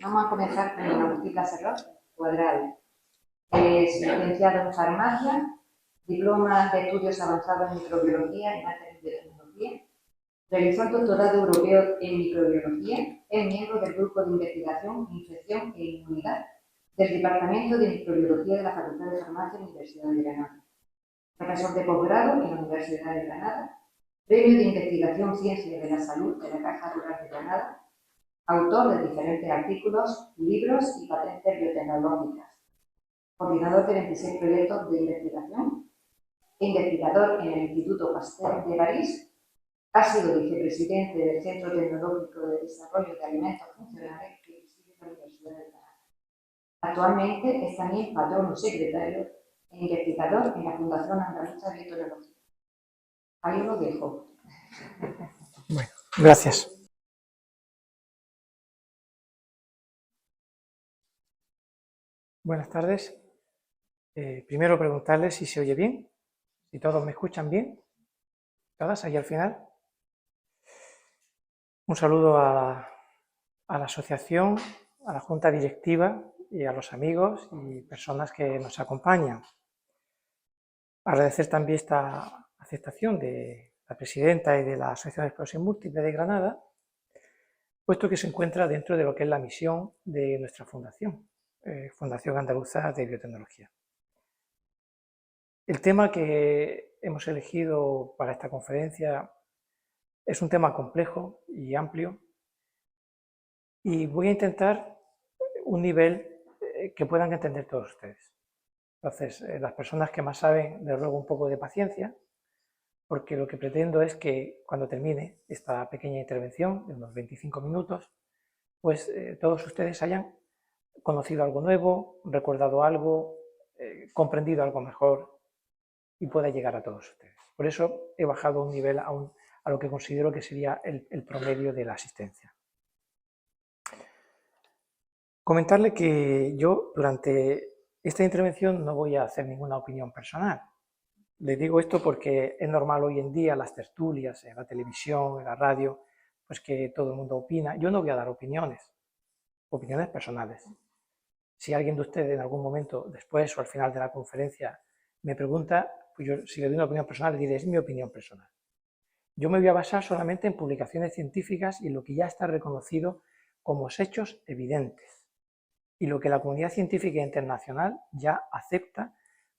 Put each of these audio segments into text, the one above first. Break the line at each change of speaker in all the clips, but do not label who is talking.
Vamos a comenzar con Agustín Casarrós Cuadrado. Es licenciado en farmacia, diploma de estudios avanzados en microbiología y máster en biotecnología. Realizó el doctorado europeo en microbiología. Es miembro del grupo de investigación, infección e inmunidad del Departamento de Microbiología de la Facultad de Farmacia de la Universidad de Granada. Profesor de posgrado en la Universidad de Granada. Premio de investigación Ciencias de la Salud de la Caja Rural de Granada. Autor de diferentes artículos, libros y patentes biotecnológicas. Coordinador de 26 proyectos de investigación. Investigador en el Instituto Pasteur de París. Ha sido vicepresidente del Centro Tecnológico de Desarrollo de Alimentos Funcionales que preside la Universidad de Granada. Actualmente es también patrono secretario e investigador en la Fundación Andaluza de Biotecnología. Ahí lo dejo.
Bueno, gracias. Buenas tardes. Primero preguntarles si se oye bien, si todos me escuchan bien, todas ahí al final. Un saludo a la asociación, a la junta directiva y a los amigos y personas que nos acompañan. Agradecer también esta aceptación de la presidenta y de la Asociación de Esclerosis Múltiple de Granada, puesto que se encuentra dentro de lo que es la misión de nuestra fundación, Fundación Andaluza de Biotecnología. El tema que hemos elegido para esta conferencia es un tema complejo y amplio y voy a intentar un nivel que puedan entender todos ustedes. Entonces, las personas que más saben, les ruego un poco de paciencia, porque lo que pretendo es que cuando termine esta pequeña intervención de unos 25 minutos, pues todos ustedes hayan conocido algo nuevo, recordado algo, comprendido algo mejor y pueda llegar a todos ustedes. Por eso he bajado un nivel a lo que considero que sería el promedio de la asistencia. Comentarle que yo durante esta intervención no voy a hacer ninguna opinión personal. Les digo esto porque es normal hoy en día las tertulias, en la televisión, en la radio, pues que todo el mundo opina. Yo no voy a dar opiniones personales. Si alguien de ustedes en algún momento, después o al final de la conferencia, me pregunta, pues yo si le doy una opinión personal, le diré, es mi opinión personal. Yo me voy a basar solamente en publicaciones científicas y en lo que ya está reconocido como hechos evidentes y lo que la comunidad científica internacional ya acepta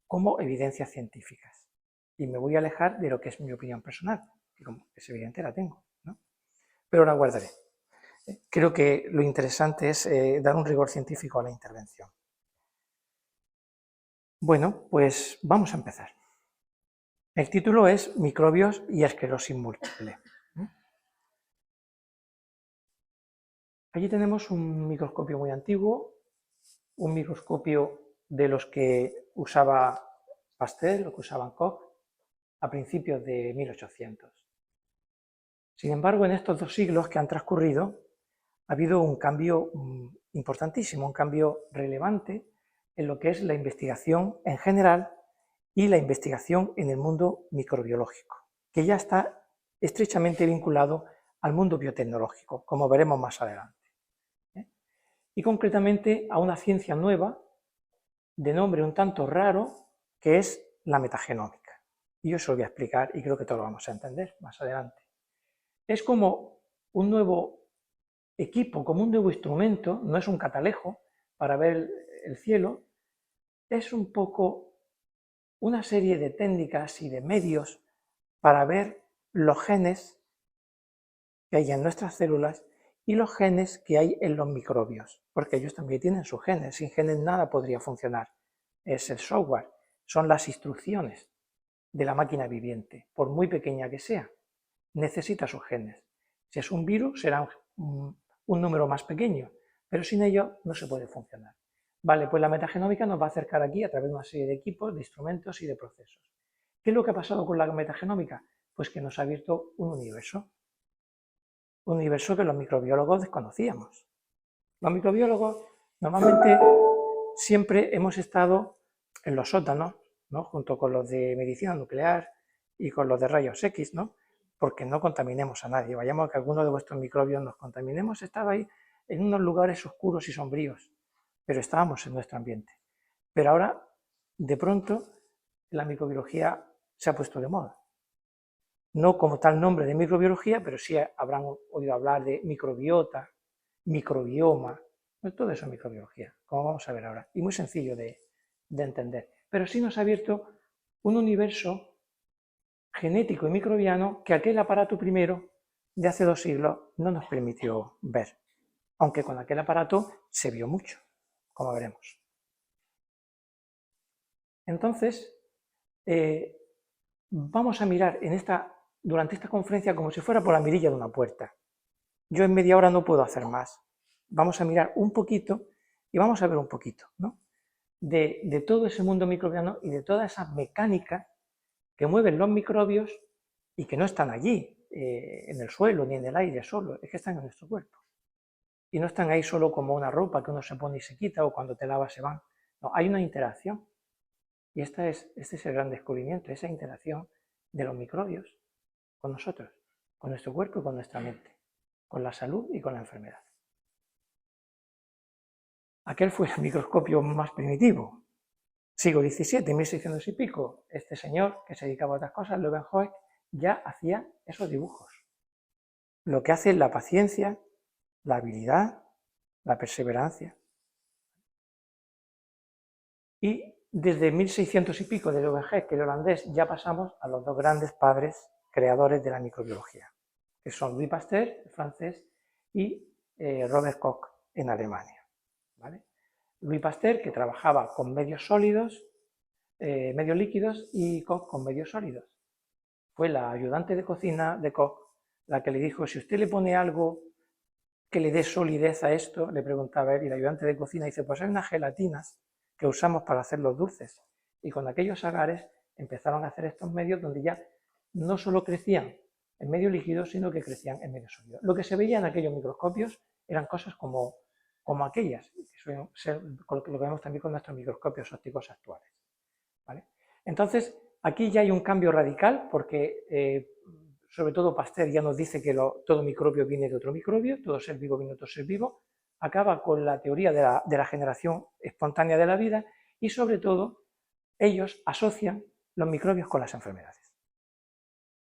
como evidencias científicas. Y me voy a alejar de lo que es mi opinión personal, que como es evidente la tengo, ¿no? Pero la guardaré. Creo que lo interesante es dar un rigor científico a la intervención. Bueno, pues vamos a empezar. El título es Microbios y esclerosis múltiple. Allí tenemos un microscopio muy antiguo, un microscopio de los que usaba Pasteur, lo que usaban Koch, a principios de 1800. Sin embargo, en estos 2 siglos que han transcurrido, ha habido un cambio importantísimo, un cambio relevante en lo que es la investigación en general y la investigación en el mundo microbiológico, que ya está estrechamente vinculado al mundo biotecnológico, como veremos más adelante. Y concretamente a una ciencia nueva, de nombre un tanto raro, que es la metagenómica. Y yo se lo voy a explicar y creo que todos lo vamos a entender más adelante. Es como un nuevo equipo, como un nuevo instrumento, no es un catalejo para ver el cielo, es un poco una serie de técnicas y de medios para ver los genes que hay en nuestras células y los genes que hay en los microbios, porque ellos también tienen sus genes, sin genes nada podría funcionar. Es el software, son las instrucciones de la máquina viviente, por muy pequeña que sea, necesita sus genes. Si es un virus será un número más pequeño, pero sin ello no se puede funcionar. Vale, pues la metagenómica nos va a acercar aquí a través de una serie de equipos, de instrumentos y de procesos. ¿Qué es lo que ha pasado con la metagenómica? Pues que nos ha abierto un universo que los microbiólogos desconocíamos. Los microbiólogos normalmente siempre hemos estado en los sótanos, ¿no? Junto con los de medicina nuclear y con los de rayos X, ¿no? Porque no contaminemos a nadie. Vayamos a que alguno de vuestros microbios nos contaminemos, estaba ahí en unos lugares oscuros y sombríos, pero estábamos en nuestro ambiente. Pero ahora, de pronto, la microbiología se ha puesto de moda. No como tal nombre de microbiología, pero sí habrán oído hablar de microbiota, microbioma, pues todo eso es microbiología, como vamos a ver ahora, y muy sencillo de entender. Pero sí nos ha abierto un universo genético y microbiano que aquel aparato primero de hace 2 siglos no nos permitió ver, aunque con aquel aparato se vio mucho, como veremos. Entonces, vamos a mirar durante esta conferencia como si fuera por la mirilla de una puerta. Yo en media hora no puedo hacer más. Vamos a mirar un poquito y vamos a ver un poquito, ¿no? de todo ese mundo microbiano y de toda esa mecánica que mueven los microbios y que no están allí, en el suelo ni en el aire solo, es que están en nuestro cuerpo. Y no están ahí solo como una ropa que uno se pone y se quita o cuando te lavas se van. No, hay una interacción. Y este es el gran descubrimiento, esa interacción de los microbios con nosotros, con nuestro cuerpo y con nuestra mente, con la salud y con la enfermedad. Aquel fue el microscopio más primitivo. Siglo XVII, 1600 y pico, este señor que se dedicaba a otras cosas, Leeuwenhoek, ya hacía esos dibujos. Lo que hace es la paciencia, la habilidad, la perseverancia. Y desde 1600 y pico de Leeuwenhoek, que el holandés, ya pasamos a los 2 grandes padres creadores de la microbiología, que son Louis Pasteur, el francés, y Robert Koch, en Alemania. ¿Vale? Louis Pasteur, que trabajaba con medios sólidos, medios líquidos, y Koch con medios sólidos. Fue la ayudante de cocina de Koch la que le dijo, si usted le pone algo que le dé solidez a esto, le preguntaba él, y la ayudante de cocina dice, pues hay unas gelatinas que usamos para hacer los dulces. Y con aquellos agares empezaron a hacer estos medios donde ya no solo crecían en medio líquido, sino que crecían en medio sólido. Lo que se veía en aquellos microscopios eran cosas como aquellas, que suelen ser lo que vemos también con nuestros microscopios ópticos actuales. ¿Vale? Entonces, aquí ya hay un cambio radical porque, sobre todo Pasteur ya nos dice que todo microbio viene de otro microbio, todo ser vivo viene de otro ser vivo, acaba con la teoría de la generación espontánea de la vida y sobre todo ellos asocian los microbios con las enfermedades.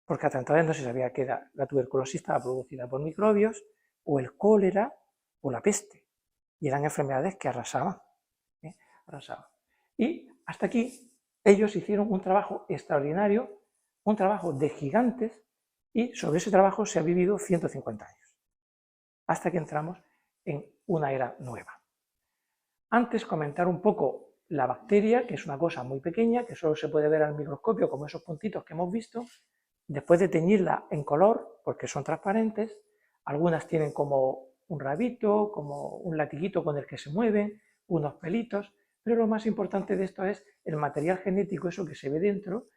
Porque hasta entonces no se sabía que la tuberculosis estaba producida por microbios, o el cólera, o la peste. Y eran enfermedades que arrasaban. Arrasaban. Y hasta aquí ellos hicieron un trabajo extraordinario, un trabajo de gigantes, y sobre ese trabajo se ha vivido 150 años. Hasta que entramos en una era nueva. Antes comentar un poco la bacteria, que es una cosa muy pequeña, que solo se puede ver al microscopio, como esos puntitos que hemos visto. Después de teñirla en color, porque son transparentes, algunas tienen como un rabito, como un latiguito con el que se mueven, unos pelitos, pero lo más importante de esto es el material genético, eso que se ve dentro,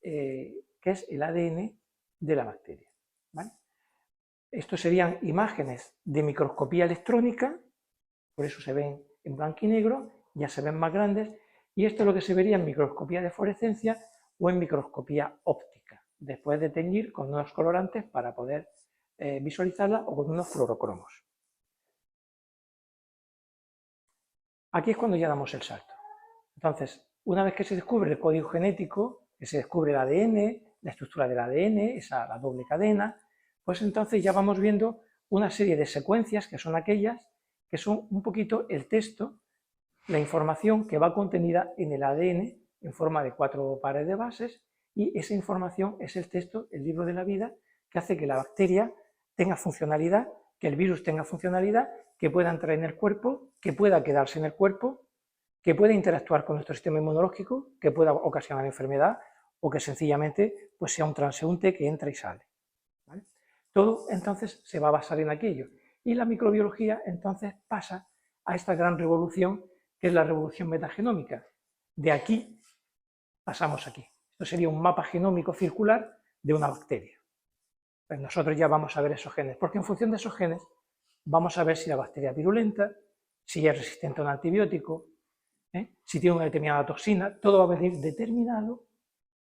que es el ADN de la bacteria. ¿Vale? Estos serían imágenes de microscopía electrónica, por eso se ven en blanco y negro, ya se ven más grandes, y esto es lo que se vería en microscopía de fluorescencia o en microscopía óptica, después de teñir con unos colorantes para poder visualizarla o con unos fluorocromos. Aquí es cuando ya damos el salto. Entonces, una vez que se descubre el código genético, que se descubre el ADN, la estructura del ADN, la doble cadena, pues entonces ya vamos viendo una serie de secuencias que son aquellas que son un poquito el texto, la información que va contenida en el ADN en forma de 4 pares de bases, y esa información es el texto, el libro de la vida, que hace que la bacteria tenga funcionalidad, que el virus tenga funcionalidad, que pueda entrar en el cuerpo, que pueda quedarse en el cuerpo, que pueda interactuar con nuestro sistema inmunológico, que pueda ocasionar enfermedad o que sencillamente pues, sea un transeúnte que entra y sale. ¿Vale? Todo entonces se va a basar en aquello. Y la microbiología entonces pasa a esta gran revolución que es la revolución metagenómica. De aquí pasamos aquí. Esto sería un mapa genómico circular de una bacteria. Pues nosotros ya vamos a ver esos genes, porque en función de esos genes vamos a ver si la bacteria es virulenta, si es resistente a un antibiótico, si tiene una determinada toxina, todo va a venir determinado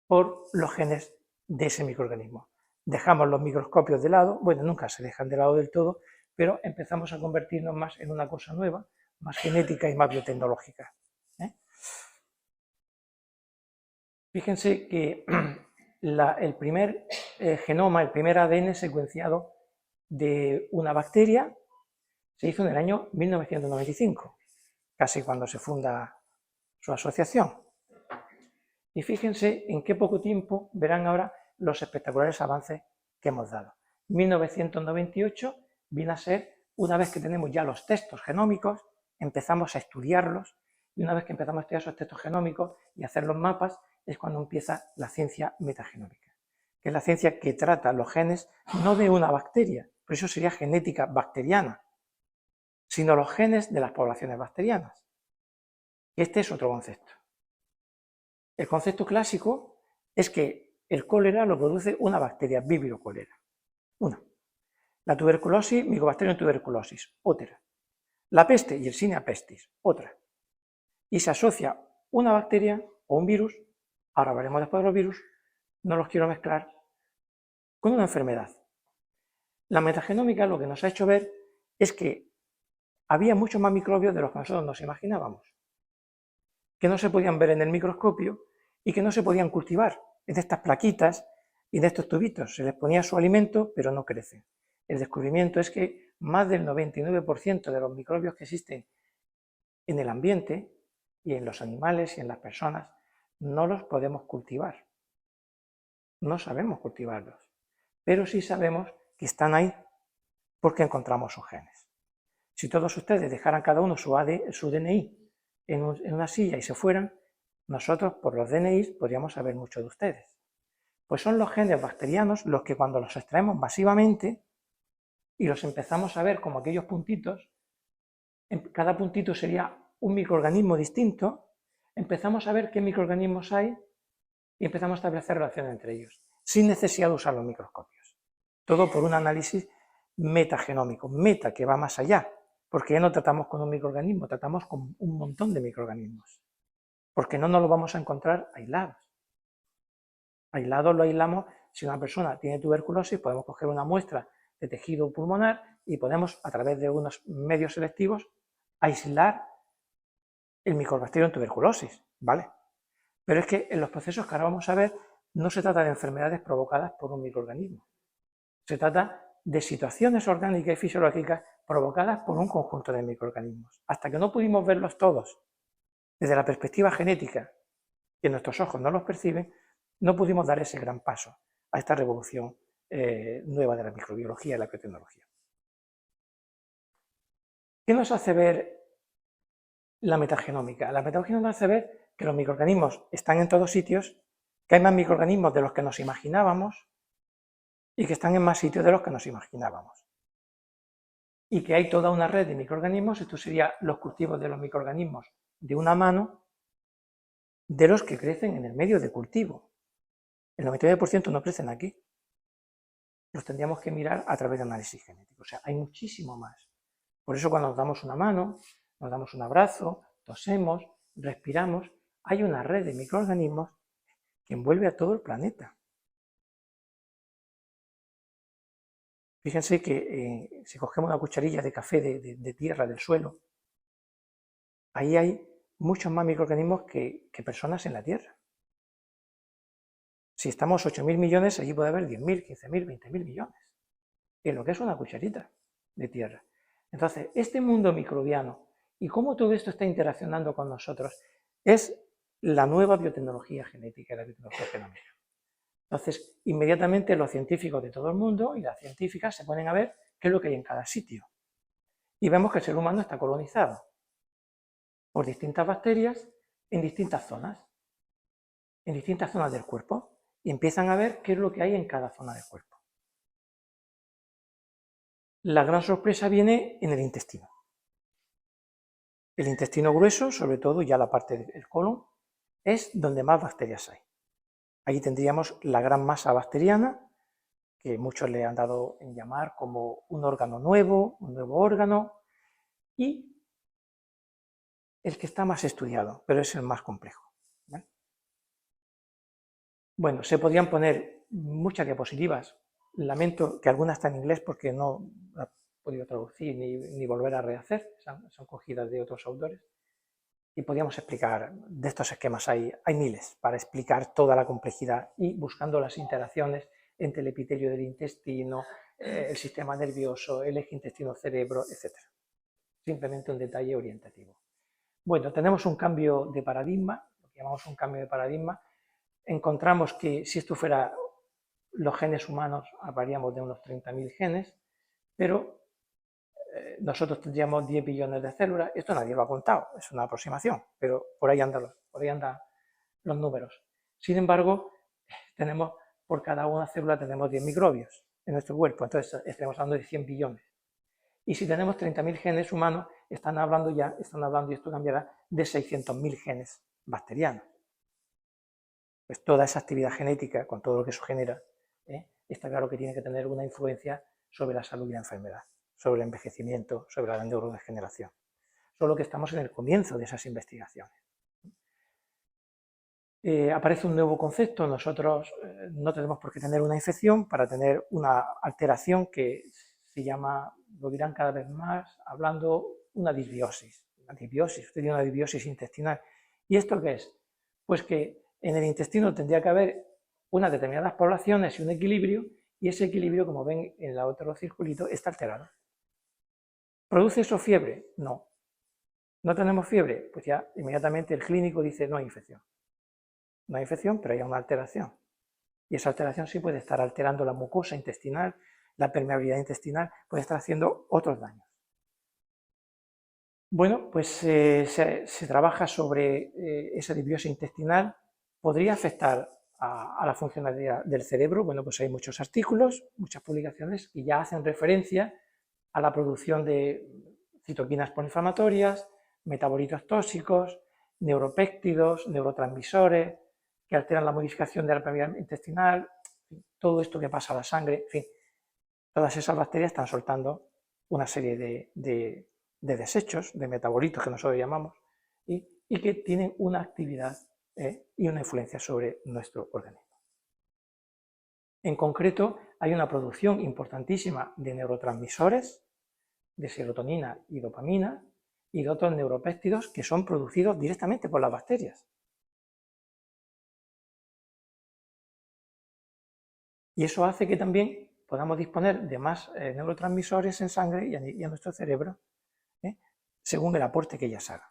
por los genes de ese microorganismo. Dejamos los microscopios de lado, bueno, nunca se dejan de lado del todo, pero empezamos a convertirnos más en una cosa nueva, más genética y más biotecnológica. Fíjense que el primer genoma, el primer ADN secuenciado de una bacteria se hizo en el año 1995, casi cuando se funda su asociación. Y fíjense en qué poco tiempo verán ahora los espectaculares avances que hemos dado. 1998 viene a ser, una vez que tenemos ya los textos genómicos, empezamos a estudiarlos, y una vez que empezamos a estudiar esos textos genómicos y hacer los mapas, es cuando empieza la ciencia metagenómica, que es la ciencia que trata los genes no de una bacteria, por eso sería genética bacteriana, sino los genes de las poblaciones bacterianas. Este es otro concepto. El concepto clásico es que el cólera lo produce una bacteria, Vibrio cholera. Una. La tuberculosis, Mycobacterium tuberculosis, otra. La peste, Yersinia pestis, otra. Y se asocia una bacteria o un virus, ahora hablaremos después de los virus, no los quiero mezclar, con una enfermedad. La metagenómica lo que nos ha hecho ver es que había muchos más microbios de los que nosotros nos imaginábamos, que no se podían ver en el microscopio y que no se podían cultivar en estas plaquitas y en estos tubitos. Se les ponía su alimento, pero no crecen. El descubrimiento es que más del 99% de los microbios que existen en el ambiente y en los animales y en las personas no los podemos cultivar. No sabemos cultivarlos, pero sí sabemos que están ahí porque encontramos sus genes. Si todos ustedes dejaran cada uno su DNI en una silla y se fueran, nosotros por los DNIs podríamos saber mucho de ustedes. Pues son los genes bacterianos los que cuando los extraemos masivamente y los empezamos a ver como aquellos puntitos, cada puntito sería un microorganismo distinto, empezamos a ver qué microorganismos hay y empezamos a establecer relaciones entre ellos, sin necesidad de usar los microscopios. Todo por un análisis metagenómico, meta que va más allá, porque ya no tratamos con un microorganismo, tratamos con un montón de microorganismos, porque no nos lo vamos a encontrar aislados. Aislados lo aislamos, si una persona tiene tuberculosis, podemos coger una muestra de tejido pulmonar y podemos, a través de unos medios selectivos, aislar el Mycobacterium tuberculosis, ¿vale? Pero es que en los procesos que ahora vamos a ver, no se trata de enfermedades provocadas por un microorganismo. Se trata de situaciones orgánicas y fisiológicas provocadas por un conjunto de microorganismos. Hasta que no pudimos verlos todos desde la perspectiva genética, que nuestros ojos no los perciben, no pudimos dar ese gran paso a esta revolución nueva de la microbiología y la biotecnología. ¿Qué nos hace ver la metagenómica? La metagenómica nos hace ver que los microorganismos están en todos sitios, que hay más microorganismos de los que nos imaginábamos y que están en más sitios de los que nos imaginábamos. Y que hay toda una red de microorganismos, esto sería los cultivos de los microorganismos de una mano, de los que crecen en el medio de cultivo. El 99% no crecen aquí. Los tendríamos que mirar a través de análisis genético. O sea, hay muchísimo más. Por eso cuando nos damos una mano, nos damos un abrazo, tosemos, respiramos, hay una red de microorganismos que envuelve a todo el planeta. Fíjense que si cogemos una cucharilla de café de tierra, del suelo, ahí hay muchos más microorganismos que personas en la Tierra. Si estamos 8.000 millones, allí puede haber 10.000, 15.000, 20.000 millones. En lo que es una cucharita de tierra. Entonces, este mundo microbiano y cómo todo esto está interaccionando con nosotros es la nueva biotecnología genética, la biotecnología genómica. Entonces, inmediatamente los científicos de todo el mundo y las científicas se ponen a ver qué es lo que hay en cada sitio. Y vemos que el ser humano está colonizado por distintas bacterias en distintas zonas del cuerpo, y empiezan a ver qué es lo que hay en cada zona del cuerpo. La gran sorpresa viene en el intestino. El intestino grueso, sobre todo ya la parte del colon, es donde más bacterias hay. Allí tendríamos la gran masa bacteriana, que muchos le han dado en llamar como un órgano nuevo, un nuevo órgano, y el que está más estudiado, pero es el más complejo, ¿vale? Bueno, se podrían poner muchas diapositivas. Lamento que algunas están en inglés porque no podido traducir ni volver a rehacer, son cogidas de otros autores. Y podríamos explicar, de estos esquemas hay miles, para explicar toda la complejidad y buscando las interacciones entre el epitelio del intestino, el sistema nervioso, el eje intestino-cerebro, etc. Simplemente un detalle orientativo. Bueno, tenemos un cambio de paradigma, lo que llamamos un cambio de paradigma. Encontramos que si esto fuera los genes humanos, hablaríamos de unos 30.000 genes, pero nosotros tendríamos 10 billones de células. Esto nadie lo ha contado, es una aproximación, pero por ahí andan los números. Sin embargo, por cada una célula tenemos 10 microbios en nuestro cuerpo, entonces estamos hablando de 100 billones. Y si tenemos 30.000 genes humanos, están hablando, y esto cambiará, de 600.000 genes bacterianos. Pues toda esa actividad genética, con todo lo que eso genera, está claro que tiene que tener una influencia sobre la salud y la enfermedad, sobre el envejecimiento, sobre la neurodegeneración. Solo que estamos en el comienzo de esas investigaciones. Aparece un nuevo concepto. Nosotros no tenemos por qué tener una infección para tener una alteración que se llama, lo dirán cada vez más, hablando una disbiosis. Usted tiene una disbiosis intestinal. ¿Y esto qué es? Pues que en el intestino tendría que haber unas determinadas poblaciones y un equilibrio, y ese equilibrio, como ven en el otro circulito, está alterado. ¿Produce eso fiebre? No. ¿No tenemos fiebre? Pues ya inmediatamente el clínico dice no hay infección. No hay infección, pero hay una alteración. Y esa alteración sí puede estar alterando la mucosa intestinal, la permeabilidad intestinal, puede estar haciendo otros daños. Bueno, pues se trabaja sobre esa disbiosis intestinal. ¿Podría afectar a la funcionalidad del cerebro? Bueno, pues hay muchos artículos, muchas publicaciones que ya hacen referencia a la producción de citoquinas proinflamatorias, metabolitos tóxicos, neuropéptidos, neurotransmisores, que alteran la modificación de la permeabilidad intestinal, todo esto que pasa a la sangre, en fin, todas esas bacterias están soltando una serie de desechos, de metabolitos que nosotros llamamos, y que tienen una actividad y una influencia sobre nuestro organismo. En concreto, hay una producción importantísima de neurotransmisores, de serotonina y dopamina, y de otros neuropéptidos que son producidos directamente por las bacterias. Y eso hace que también podamos disponer de más neurotransmisores en sangre y en nuestro cerebro, según el aporte que ellas hagan.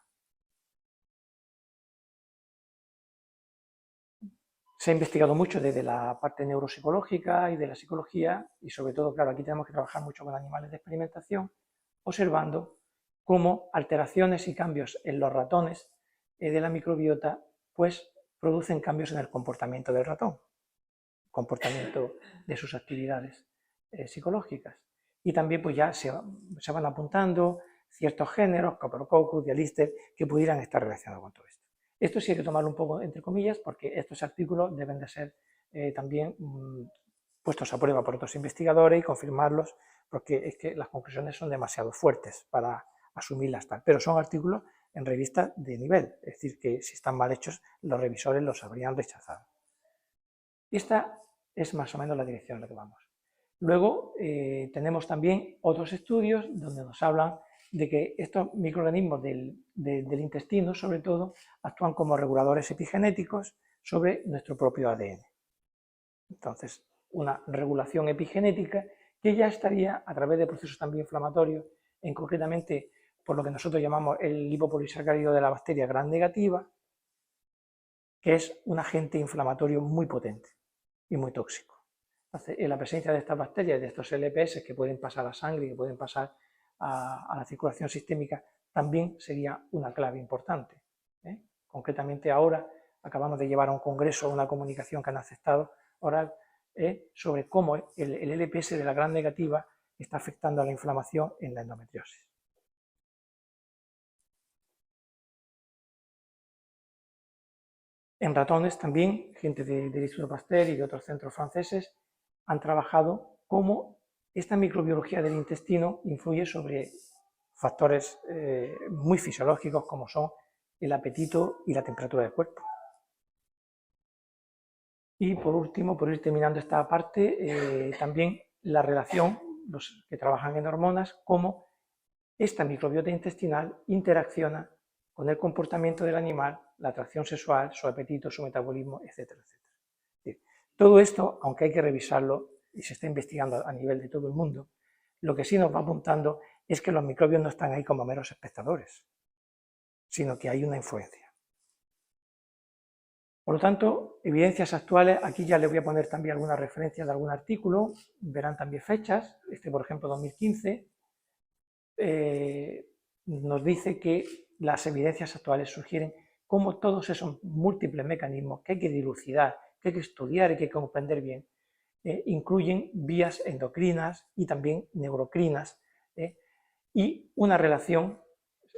Se ha investigado mucho desde la parte neuropsicológica y de la psicología, y sobre todo, claro, aquí tenemos que trabajar mucho con animales de experimentación, observando cómo alteraciones y cambios en los ratones de la microbiota pues producen cambios en el comportamiento del ratón, comportamiento de sus actividades psicológicas. Y también pues ya se van apuntando ciertos géneros, Coprococcus, Dialister, que pudieran estar relacionados con todo esto. Esto sí hay que tomarlo un poco entre comillas, porque estos artículos deben de ser también puestos a prueba por otros investigadores y confirmarlos, porque es que las conclusiones son demasiado fuertes para asumirlas tal. Pero son artículos en revistas de nivel, es decir, que si están mal hechos, los revisores los habrían rechazado. Esta es más o menos la dirección en la que vamos. Luego tenemos también otros estudios donde nos hablan de que estos microorganismos del intestino, sobre todo, actúan como reguladores epigenéticos sobre nuestro propio ADN. Entonces, una regulación epigenética que ya estaría a través de procesos también inflamatorios, concretamente por lo que nosotros llamamos el lipopolisacárido de la bacteria gram negativa, que es un agente inflamatorio muy potente y muy tóxico. Entonces, en la presencia de estas bacterias, de estos LPS que pueden pasar a la sangre, que pueden pasar a la circulación sistémica, también sería una clave importante. Concretamente ahora acabamos de llevar a un congreso una comunicación que han aceptado oral sobre cómo el LPS de la gram negativa está afectando a la inflamación en la endometriosis. En ratones también, gente del Instituto Pasteur y de otros centros franceses han trabajado cómo esta microbiología del intestino influye sobre factores muy fisiológicos como son el apetito y la temperatura del cuerpo. Y por último, por ir terminando esta parte, también la relación los que trabajan en hormonas, cómo esta microbiota intestinal interacciona con el comportamiento del animal, la atracción sexual, su apetito, su metabolismo, etcétera, etcétera. Es decir, todo esto, aunque hay que revisarlo y se está investigando a nivel de todo el mundo, lo que sí nos va apuntando es que los microbios no están ahí como meros espectadores, sino que hay una influencia. Por lo tanto, evidencias actuales, aquí ya les voy a poner también algunas referencias de algún artículo, verán también fechas, por ejemplo 2015, nos dice que las evidencias actuales sugieren cómo todos esos múltiples mecanismos que hay que dilucidar, que hay que estudiar y que hay que comprender bien, incluyen vías endocrinas y también neurocrinas, y una relación,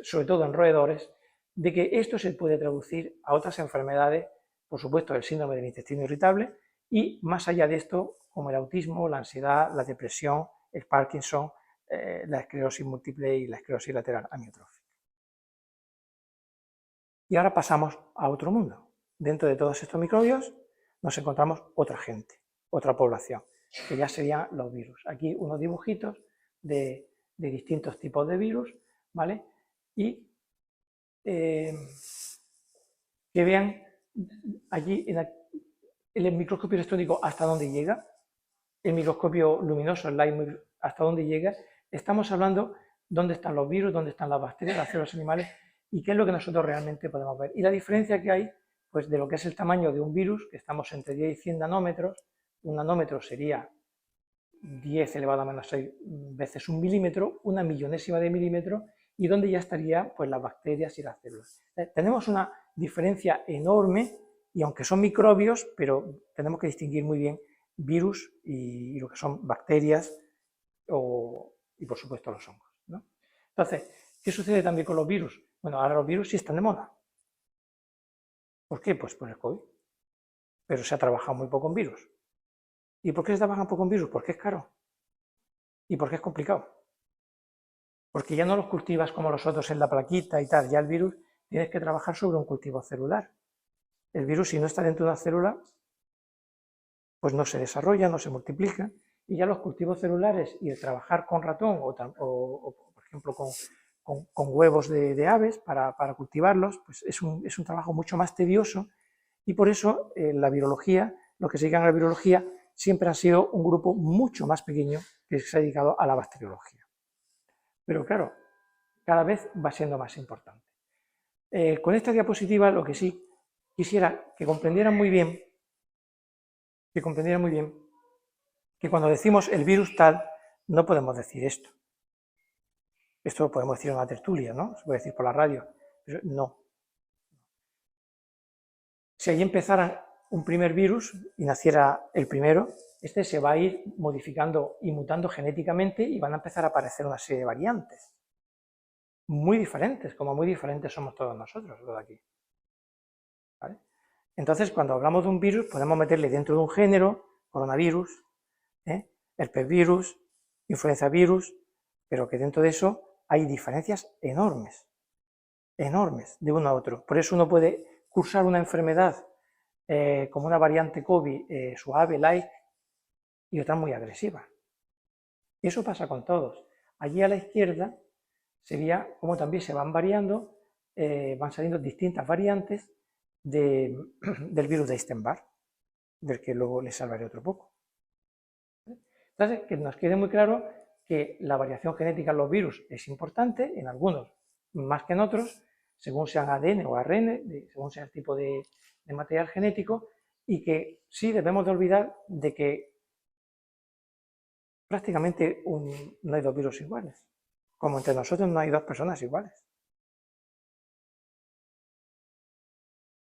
sobre todo en roedores, de que esto se puede traducir a otras enfermedades, por supuesto el síndrome del intestino irritable, y más allá de esto, como el autismo, la ansiedad, la depresión, el Parkinson, la esclerosis múltiple y la esclerosis lateral amiotrófica. Y ahora pasamos a otro mundo. Dentro de todos estos microbios nos encontramos otra gente, otra población, que ya serían los virus. Aquí unos dibujitos de distintos tipos de virus, ¿vale? Y que vean allí en el microscopio electrónico hasta dónde llega, el microscopio luminoso, el light, hasta dónde llega. Estamos hablando dónde están los virus, dónde están las bacterias, las células animales y qué es lo que nosotros realmente podemos ver. Y la diferencia que hay, pues de lo que es el tamaño de un virus, que estamos entre 10 y 100 nanómetros, un nanómetro sería 10 elevado a menos 6 veces un milímetro, una millonésima de milímetro, y donde ya estarían pues, las bacterias y las células. Tenemos una diferencia enorme, y aunque son microbios, pero tenemos que distinguir muy bien virus y lo que son bacterias y por supuesto los hongos, ¿no? Entonces, ¿qué sucede también con los virus? Bueno, ahora los virus sí están de moda. ¿Por qué? Pues por el COVID. Pero se ha trabajado muy poco en virus. ¿Y por qué se trabaja poco en virus? Porque es caro. ¿Y por qué es complicado? Porque ya no los cultivas como los otros en la plaquita y tal. Ya el virus tienes que trabajar sobre un cultivo celular. El virus, si no está dentro de una célula, pues no se desarrolla, no se multiplica. Y ya los cultivos celulares y el trabajar con ratón o por ejemplo, con huevos de aves para cultivarlos, pues es un trabajo mucho más tedioso. Y por eso la virología, los que se dedican a la virología, siempre han sido un grupo mucho más pequeño que se ha dedicado a la bacteriología. Pero claro, cada vez va siendo más importante. Con esta diapositiva lo que sí quisiera que comprendieran muy bien, que cuando decimos el virus tal, no podemos decir esto. Esto lo podemos decir en una tertulia, ¿no? Se puede decir por la radio, pero no. Si allí empezara un primer virus y naciera el primero, este se va a ir modificando y mutando genéticamente y van a empezar a aparecer una serie de variantes. Muy diferentes, como muy diferentes somos todos nosotros, los de aquí. ¿Vale? Entonces, cuando hablamos de un virus, podemos meterle dentro de un género, coronavirus, herpesvirus, influenza virus, pero que dentro de eso hay diferencias enormes, enormes de uno a otro. Por eso uno puede cursar una enfermedad como una variante COVID suave, light, y otra muy agresiva. Y eso pasa con todos. Allí a la izquierda sería como también se van variando, van saliendo distintas variantes del virus de Epstein-Barr, del que luego les hablaré otro poco. Entonces, que nos quede muy claro que la variación genética en los virus es importante, en algunos más que en otros, según sean ADN o ARN, según sea el tipo de material genético, y que sí debemos de olvidar de que prácticamente no hay dos virus iguales, como entre nosotros no hay dos personas iguales.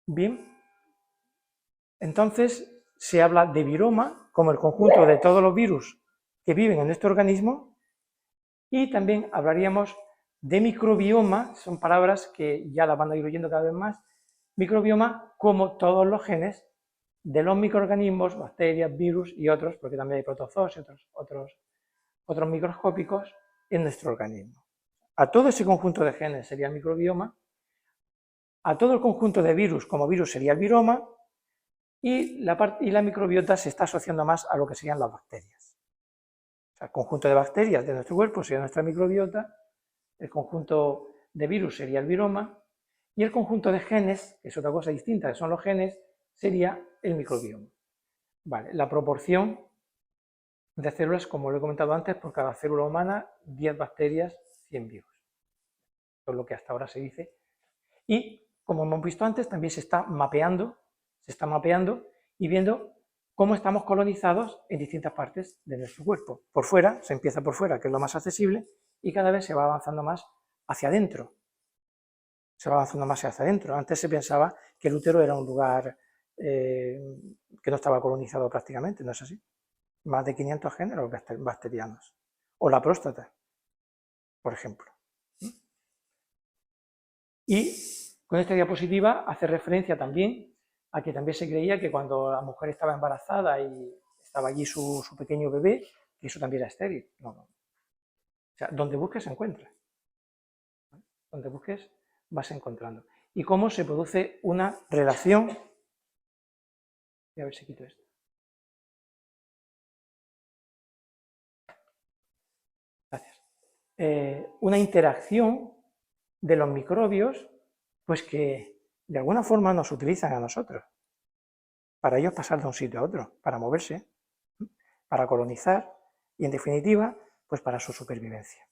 Bien, entonces se habla de viroma como el conjunto de todos los virus que viven en nuestro organismo, y también hablaríamos de microbioma, son palabras que ya las van a ir oyendo cada vez más, microbioma como todos los genes de los microorganismos, bacterias, virus y otros, porque también hay protozoos y otros microscópicos en nuestro organismo. A todo ese conjunto de genes sería el microbioma, a todo el conjunto de virus como virus sería el viroma, y la microbiota se está asociando más a lo que serían las bacterias. sea, el conjunto de bacterias de nuestro cuerpo sería nuestra microbiota, el conjunto de virus sería el viroma, y el conjunto de genes, que es otra cosa distinta, que son los genes, sería el microbioma. Vale, la proporción de células, como lo he comentado antes, por cada célula humana, 10 bacterias, 100 virus. Esto es lo que hasta ahora se dice. Y, como hemos visto antes, también se está mapeando y viendo cómo estamos colonizados en distintas partes de nuestro cuerpo. Por fuera, se empieza por fuera, que es lo más accesible, y cada vez se va avanzando más hacia adentro. Se va avanzando más hacia adentro. Antes se pensaba que el útero era un lugar que no estaba colonizado prácticamente, ¿no es así? Más de 500 géneros bacterianos. O la próstata, por ejemplo. Y con esta diapositiva hace referencia también a que también se creía que cuando la mujer estaba embarazada y estaba allí su pequeño bebé, que eso también era estéril. No, no. O sea, donde busques se encuentra. Donde busques vas encontrando. Y cómo se produce una relación. Voy a ver si quito esto. Gracias. Una interacción de los microbios, pues que de alguna forma nos utilizan a nosotros, para ellos pasar de un sitio a otro, para moverse, para colonizar y, en definitiva, pues para su supervivencia.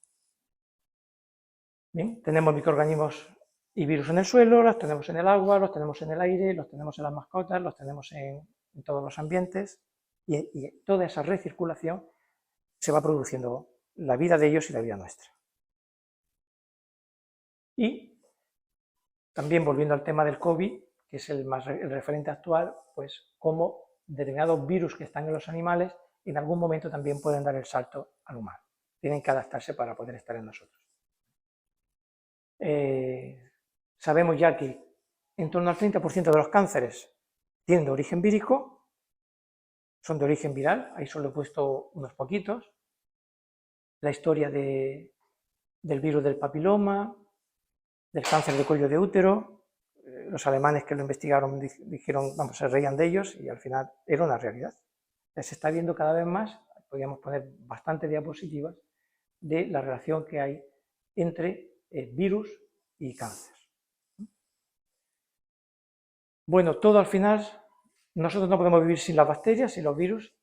Bien, tenemos microorganismos y virus en el suelo, los tenemos en el agua, los tenemos en el aire, los tenemos en las mascotas, los tenemos en todos los ambientes, y toda esa recirculación se va produciendo la vida de ellos y la vida nuestra. Y también, volviendo al tema del COVID, que es el referente actual, pues cómo determinados virus que están en los animales en algún momento también pueden dar el salto al humano. Tienen que adaptarse para poder estar en nosotros. Sabemos ya que en torno al 30% de los cánceres tienen de origen vírico, son de origen viral, ahí solo he puesto unos poquitos. La historia del virus del papiloma, del cáncer de cuello de útero, los alemanes que lo investigaron dijeron, vamos, se reían de ellos y al final era una realidad. Ya se está viendo cada vez más, podríamos poner bastantes diapositivas, de la relación que hay entre virus y cáncer. Bueno, todo al final, nosotros no podemos vivir sin las bacterias y los virus,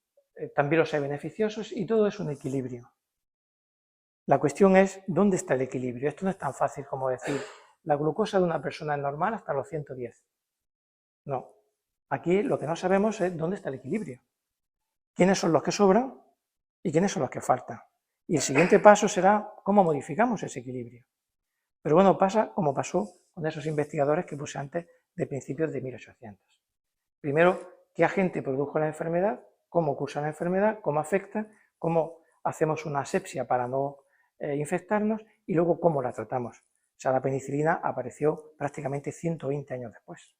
también los hay beneficiosos, y todo es un equilibrio. La cuestión es, ¿dónde está el equilibrio? Esto no es tan fácil como decir, la glucosa de una persona es normal hasta los 110. No. Aquí lo que no sabemos es dónde está el equilibrio. ¿Quiénes son los que sobran y quiénes son los que faltan? Y el siguiente paso será cómo modificamos ese equilibrio. Pero bueno, pasa como pasó con esos investigadores que puse antes de principios de 1800. Primero, ¿qué agente produjo la enfermedad? ¿Cómo cursa la enfermedad? ¿Cómo afecta? ¿Cómo hacemos una asepsia para no infectarnos? Y luego, ¿cómo la tratamos? O sea, la penicilina apareció prácticamente 120 años después.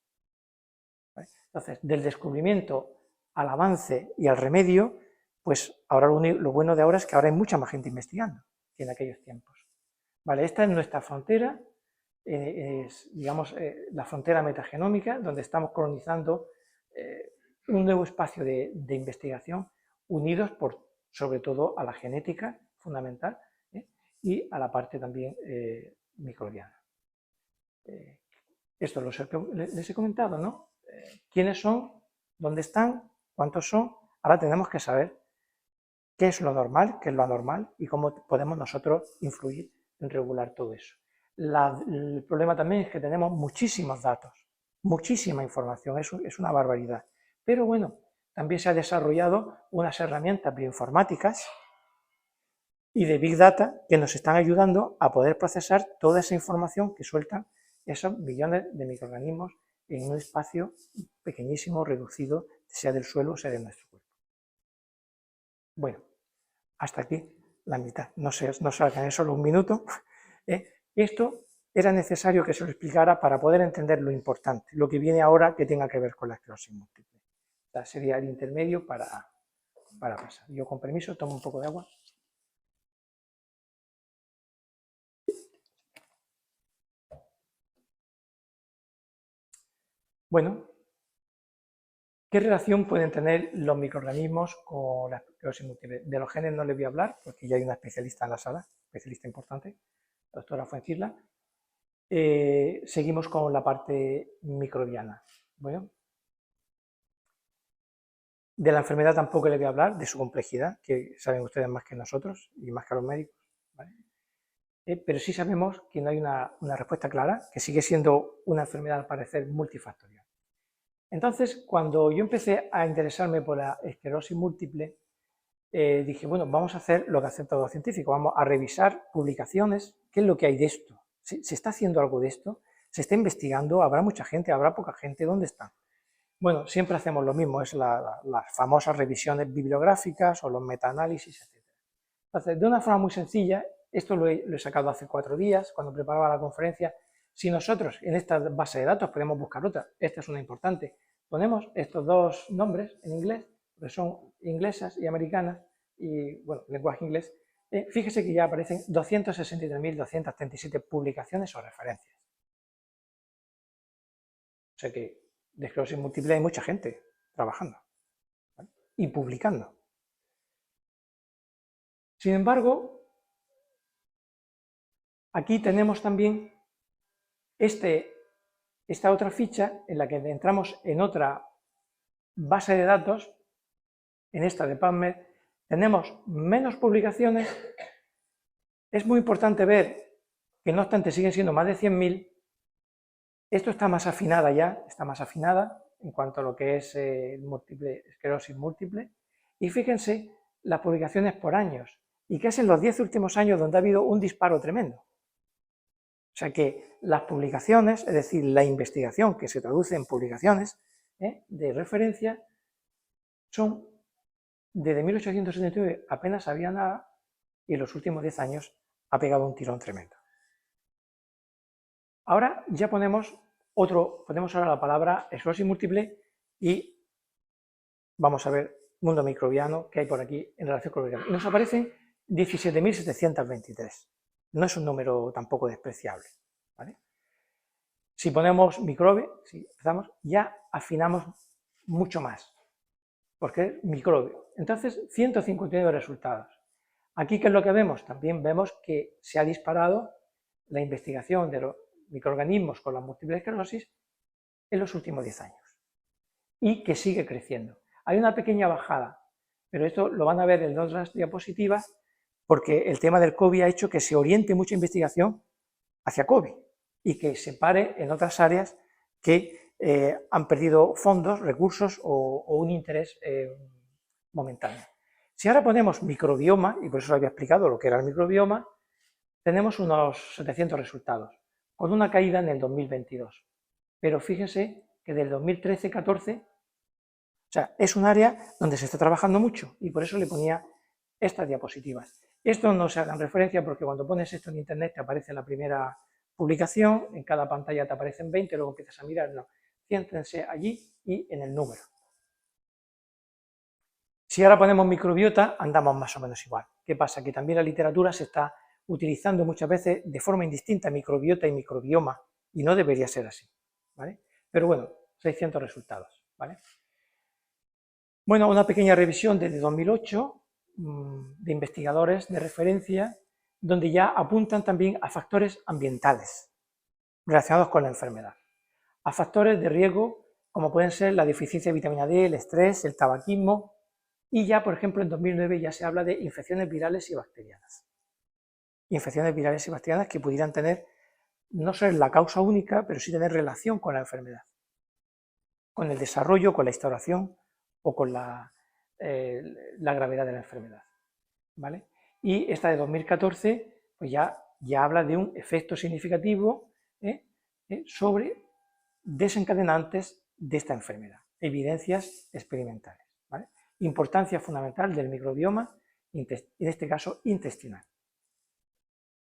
¿Vale? Entonces, del descubrimiento al avance y al remedio, pues ahora lo bueno de ahora es que ahora hay mucha más gente investigando que en aquellos tiempos. Vale, esta es nuestra frontera, es, digamos, la frontera metagenómica, donde estamos colonizando un nuevo espacio de investigación, unidos sobre todo a la genética fundamental y a la parte también microbiana. Esto les he comentado, ¿no? ¿Quiénes son? ¿Dónde están? ¿Cuántos son? Ahora tenemos que saber qué es lo normal, qué es lo anormal y cómo podemos nosotros influir en regular todo eso. El problema también es que tenemos muchísimos datos, muchísima información, es una barbaridad. Pero bueno, también se han desarrollado unas herramientas bioinformáticas y de Big Data que nos están ayudando a poder procesar toda esa información que sueltan esos millones de microorganismos en un espacio pequeñísimo, reducido, sea del suelo, sea de nuestro cuerpo. Bueno, hasta aquí la mitad, no salgan solo un minuto. Esto era necesario que se lo explicara para poder entender lo importante, lo que viene ahora que tenga que ver con la esclerosis múltiple. O sea, sería el intermedio para pasar. Yo, con permiso, tomo un poco de agua. Bueno, ¿Qué relación pueden tener los microorganismos con la esclerosis múltiple? De los genes no les voy a hablar, porque ya hay una especialista en la sala, especialista importante, la doctora Fuencisla. Seguimos con la parte microbiana. Bueno, de la enfermedad tampoco les voy a hablar, de su complejidad, que saben ustedes más que nosotros y más que los médicos, ¿vale? Pero sí sabemos que no hay una respuesta clara, que sigue siendo una enfermedad al parecer multifactorial. Entonces, cuando yo empecé a interesarme por la esclerosis múltiple, dije, bueno, vamos a hacer lo que hacen todos los científicos, vamos a revisar publicaciones, qué es lo que hay de esto, ¿se está haciendo algo de esto? ¿Se está investigando? ¿Habrá mucha gente? ¿Habrá poca gente? ¿Dónde están? Bueno, siempre hacemos lo mismo, es las famosas revisiones bibliográficas o los metaanálisis, etc. Entonces, de una forma muy sencilla, esto lo he sacado hace 4 días, cuando preparaba la conferencia. Si nosotros en esta base de datos podemos buscar otra, esta es una importante, ponemos estos dos nombres en inglés, que son inglesas y americanas, y bueno, lenguaje inglés, fíjese que ya aparecen 263.237 publicaciones o referencias. O sea que de esclerosis múltiple hay mucha gente trabajando, ¿vale? Y publicando. Sin embargo, aquí tenemos también esta otra ficha en la que entramos en otra base de datos, en esta de PubMed, tenemos menos publicaciones. Es muy importante ver que no obstante siguen siendo más de 100.000. Esto está más afinada ya, está más afinada en cuanto a lo que es esclerosis múltiple. Y fíjense las publicaciones por años, y que es en los 10 últimos años donde ha habido un disparo tremendo. O sea que las publicaciones, es decir, la investigación que se traduce en publicaciones de referencia, son desde 1879 apenas había nada, y en los últimos 10 años ha pegado un tirón tremendo. Ahora ya ponemos ahora la palabra esclerosis múltiple y vamos a ver mundo microbiano que hay por aquí en relación con el microbiano. Y nos aparecen 17.723. No es un número tampoco despreciable, ¿vale? Si ponemos microbio, si empezamos, ya afinamos mucho más, porque es microbio. Entonces, 159 resultados. Aquí, ¿qué es lo que vemos? También vemos que se ha disparado la investigación de los microorganismos con la múltiple esclerosis en los últimos 10 años y que sigue creciendo. Hay una pequeña bajada, pero esto lo van a ver en otras diapositivas porque el tema del COVID ha hecho que se oriente mucha investigación hacia COVID y que se pare en otras áreas que han perdido fondos, recursos o un interés momentáneo. Si ahora ponemos microbioma, y por eso había explicado lo que era el microbioma, tenemos unos 700 resultados, con una caída en el 2022. Pero fíjense que del 2013-14, o sea, es un área donde se está trabajando mucho, y por eso le ponía estas diapositivas. Esto no se hagan referencia porque cuando pones esto en internet te aparece la primera publicación, en cada pantalla te aparecen 20, luego empiezas a mirar, no, céntrense allí y en el número. Si ahora ponemos microbiota, andamos más o menos igual. ¿Qué pasa? Que también la literatura se está utilizando muchas veces de forma indistinta microbiota y microbioma, y no debería ser así, ¿vale? Pero bueno, 600 resultados, ¿vale? Bueno, una pequeña revisión desde 2008 de investigadores de referencia, donde ya apuntan también a factores ambientales relacionados con la enfermedad, a factores de riesgo como pueden ser la deficiencia de vitamina D, el estrés, el tabaquismo, y ya, por ejemplo, en 2009 ya se habla de infecciones virales y bacterianas. Infecciones virales y bacterianas que pudieran tener, no ser la causa única, pero sí tener relación con la enfermedad, con el desarrollo, con la instauración o con la gravedad de la enfermedad, ¿vale? Y esta de 2014 pues ya habla de un efecto significativo sobre desencadenantes de esta enfermedad, evidencias experimentales, ¿vale? Importancia fundamental del microbioma, en este caso intestinal.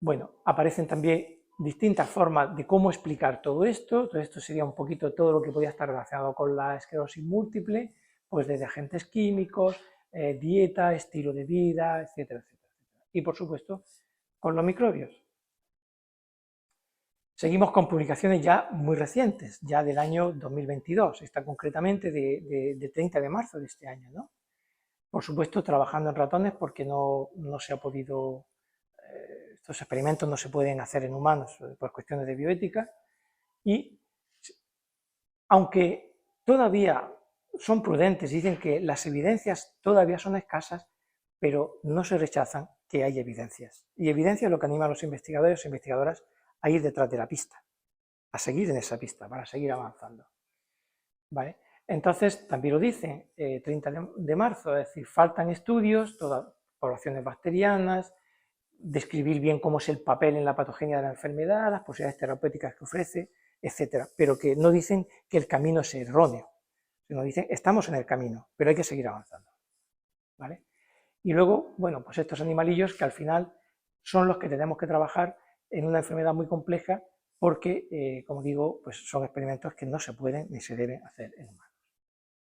Bueno, aparecen también distintas formas de cómo explicar todo esto sería un poquito todo lo que podía estar relacionado con la esclerosis múltiple, pues desde agentes químicos, dieta, estilo de vida, etcétera, etcétera. Y por supuesto, con los microbios. Seguimos con publicaciones ya muy recientes, ya del año 2022, esta concretamente de 30 de marzo de este año, ¿no? Por supuesto, trabajando en ratones porque no se ha podido, estos experimentos no se pueden hacer en humanos por cuestiones de bioética, y aunque todavía son prudentes, dicen que las evidencias todavía son escasas, pero no se rechazan que hay evidencias. Y evidencia es lo que anima a los investigadores e investigadoras a ir detrás de la pista, a seguir en esa pista, para seguir avanzando. ¿Vale? Entonces, también lo dicen, 30 de marzo, es decir, faltan estudios, todas poblaciones bacterianas, describir bien cómo es el papel en la patogenia de la enfermedad, las posibilidades terapéuticas que ofrece, etcétera, pero que no dicen que el camino es erróneo, sino dicen estamos en el camino, pero hay que seguir avanzando. ¿Vale? Y luego, bueno, pues estos animalillos que al final son los que tenemos que trabajar en una enfermedad muy compleja porque, como digo, pues son experimentos que no se pueden ni se deben hacer en humanos.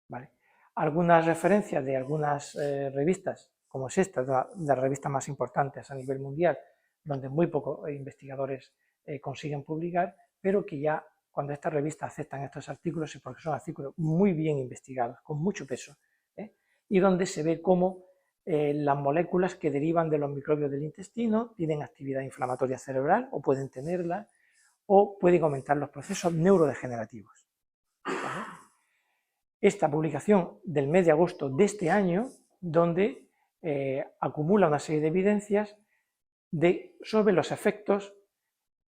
¿Vale? Algunas referencias de algunas revistas, como es esta, de las revistas más importantes a nivel mundial, donde muy pocos investigadores consiguen publicar, pero que ya cuando estas revistas aceptan estos artículos es porque son artículos muy bien investigados, con mucho peso, y donde se ve cómo las moléculas que derivan de los microbios del intestino tienen actividad inflamatoria cerebral o pueden tenerla, o pueden aumentar los procesos neurodegenerativos. ¿Vale? Esta publicación del mes de agosto de este año, donde acumula una serie de evidencias sobre los efectos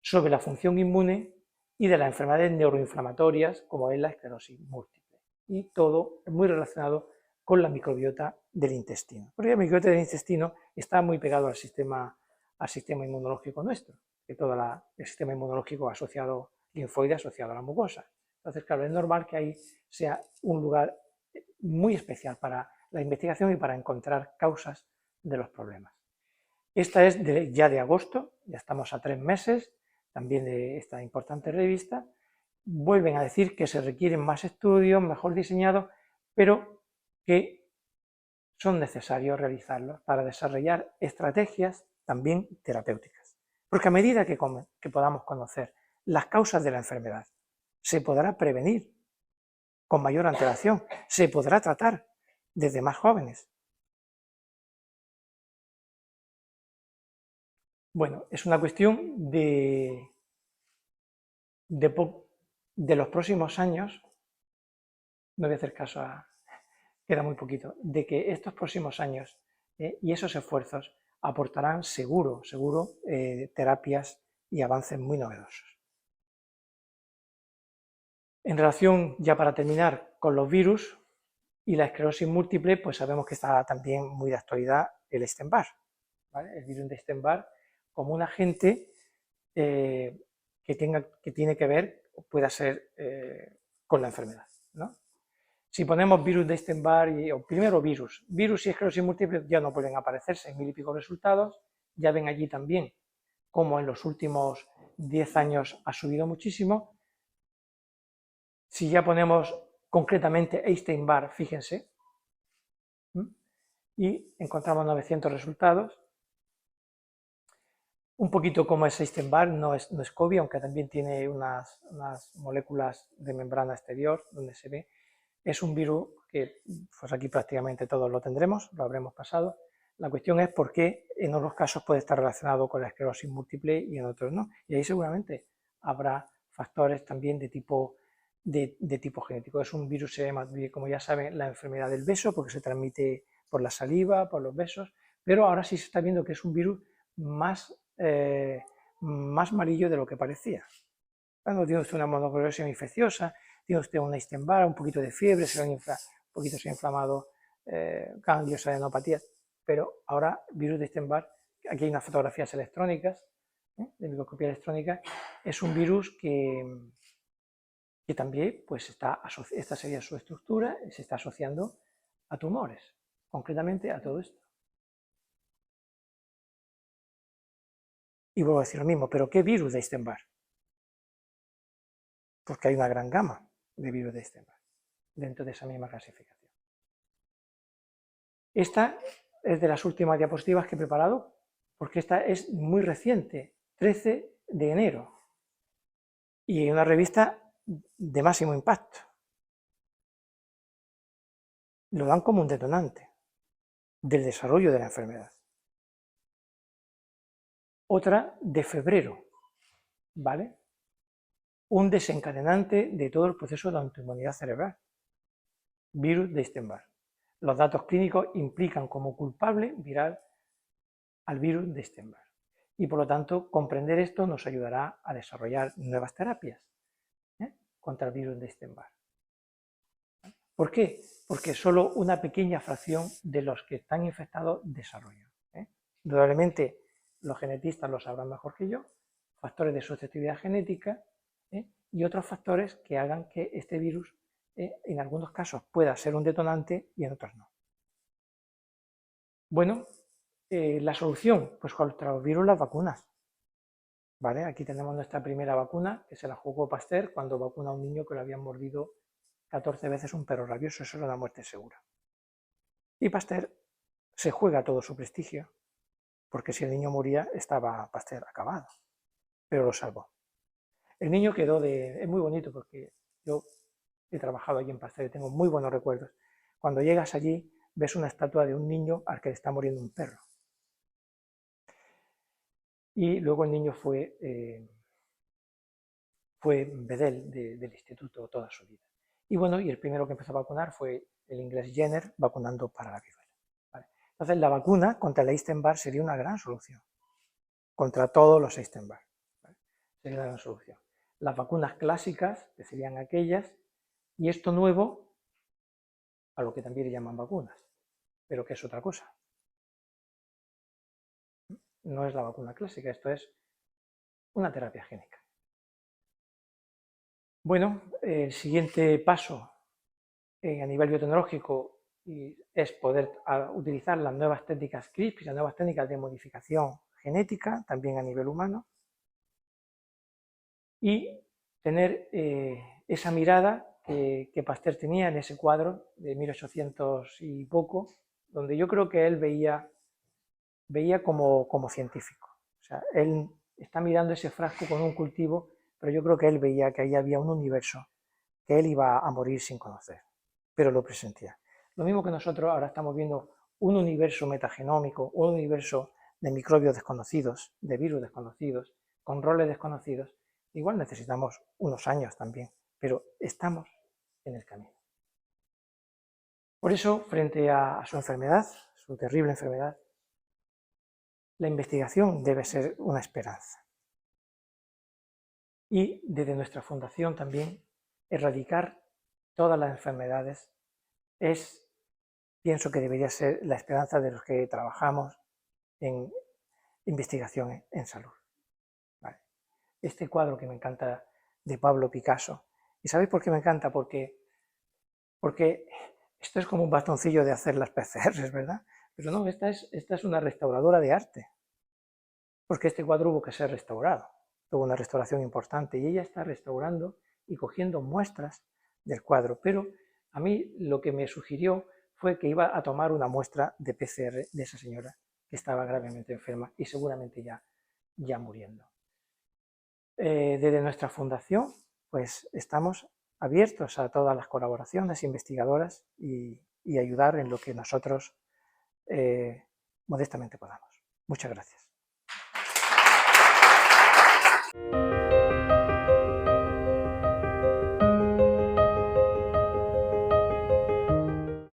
sobre la función inmune y de las enfermedades neuroinflamatorias como es la esclerosis múltiple. Y todo muy relacionado con la microbiota del intestino. Porque la microbiota del intestino está muy pegado al sistema inmunológico nuestro, que todo el sistema inmunológico asociado, linfoide asociado a la mucosa. Entonces, claro, es normal que ahí sea un lugar muy especial para la investigación y para encontrar causas de los problemas. Esta es ya de agosto, ya estamos a 3 meses también de esta importante revista. Vuelven a decir que se requieren más estudios, mejor diseñados, pero que son necesarios realizarlos para desarrollar estrategias también terapéuticas. Porque a medida que podamos conocer las causas de la enfermedad, se podrá prevenir con mayor antelación, se podrá tratar desde más jóvenes. Bueno, es una cuestión de los próximos años, no voy a hacer caso a, queda muy poquito, de que estos próximos años y esos esfuerzos aportarán seguro terapias y avances muy novedosos. En relación, ya para terminar, con los virus y la esclerosis múltiple, pues sabemos que está también muy de actualidad el Epstein-Barr, ¿vale? El virus de Epstein-Barr como un agente que tiene que ver, pueda ser con la enfermedad, ¿no? Si ponemos virus de Epstein-Barr, o primero virus y esclerosis múltiple ya no pueden aparecer, 6.000 y pico resultados, ya ven allí también como en los últimos 10 años ha subido muchísimo. Si ya ponemos concretamente Epstein-Barr, fíjense, y encontramos 900 resultados. Un poquito como es Epstein-Barr, no es COVID, aunque también tiene unas moléculas de membrana exterior donde se ve. Es un virus que pues aquí prácticamente todos lo tendremos, lo habremos pasado. La cuestión es por qué en unos casos puede estar relacionado con la esclerosis múltiple y en otros no. Y ahí seguramente habrá factores también de tipo genético. Es un virus, se llama, como ya saben, la enfermedad del beso, porque se transmite por la saliva, por los besos, pero ahora sí se está viendo que es un virus más malillo de lo que parecía. Cuando tiene usted una monoclorosis infecciosa, tiene usted un Epstein-Barr, un poquito de fiebre, un poquito se ha inflamado ganglios, adenopatías, pero ahora virus de Epstein-Barr, aquí hay unas fotografías electrónicas, de microscopía electrónica, es un virus que también pues esta sería su estructura, se está asociando a tumores, concretamente a todo esto. Y vuelvo a decir lo mismo, ¿pero qué virus de Epstein-Barr? Porque hay una gran gama de virus de Epstein-Barr dentro de esa misma clasificación. Esta es de las últimas diapositivas que he preparado, porque esta es muy reciente, 13 de enero. y en una revista de máximo impacto. Lo dan como un detonante del desarrollo de la enfermedad. Otra de febrero, ¿vale? Un desencadenante de todo el proceso de autoinmunidad cerebral, virus de Epstein-Barr. Los datos clínicos implican como culpable viral al virus de Epstein-Barr. Y por lo tanto, comprender esto nos ayudará a desarrollar nuevas terapias contra el virus de Epstein-Barr. ¿Por qué? Porque solo una pequeña fracción de los que están infectados desarrollan. Indudablemente, los genetistas lo sabrán mejor que yo, factores de susceptibilidad genética y otros factores que hagan que este virus en algunos casos pueda ser un detonante y en otros no. Bueno, la solución, pues contra los virus las vacunas. ¿Vale? Aquí tenemos nuestra primera vacuna, que se la jugó Pasteur cuando vacuna a un niño que lo habían mordido 14 veces un perro rabioso, eso era una muerte segura. Y Pasteur se juega todo su prestigio, porque si el niño moría estaba Pasteur acabado, pero lo salvó. El niño quedó es muy bonito porque yo he trabajado allí en Pasteur y tengo muy buenos recuerdos. Cuando llegas allí ves una estatua de un niño al que le está muriendo un perro. Y luego el niño fue bedel del instituto toda su vida. Y bueno, y el primero que empezó a vacunar fue el inglés Jenner, vacunando para la viruela. ¿Vale? Entonces, la vacuna contra el Epstein-Barr sería una gran solución. Contra todos los Epstein-Barr. ¿Vale? Sería una gran solución. Las vacunas clásicas, que serían aquellas, y esto nuevo, a lo que también le llaman vacunas, pero que es otra cosa. No es la vacuna clásica, esto es una terapia génica. Bueno, el siguiente paso a nivel biotecnológico es poder utilizar las nuevas técnicas CRISPR y las nuevas técnicas de modificación genética, también a nivel humano, y tener esa mirada que Pasteur tenía en ese cuadro de 1800 y poco, donde yo creo que él veía como científico. O sea, él está mirando ese frasco con un cultivo, pero yo creo que él veía que ahí había un universo que él iba a morir sin conocer, pero lo presentía. Lo mismo que nosotros ahora estamos viendo un universo metagenómico, un universo de microbios desconocidos, de virus desconocidos, con roles desconocidos. Igual necesitamos unos años también, pero estamos en el camino. Por eso, frente a su enfermedad, su terrible enfermedad, la investigación debe ser una esperanza. Y desde nuestra fundación también, erradicar todas las enfermedades pienso que debería ser la esperanza de los que trabajamos en investigación en salud. ¿Vale? Este cuadro que me encanta de Pablo Picasso, ¿y sabéis por qué me encanta? Porque esto es como un bastoncillo de hacer las PCRs, ¿verdad? Pero no, esta es una restauradora de arte, porque este cuadro hubo que ser restaurado, tuvo una restauración importante y ella está restaurando y cogiendo muestras del cuadro, pero a mí lo que me sugirió fue que iba a tomar una muestra de PCR de esa señora que estaba gravemente enferma y seguramente ya muriendo. Desde nuestra fundación, pues estamos abiertos a todas las colaboraciones investigadoras y ayudar en lo que nosotros modestamente podamos. Muchas gracias.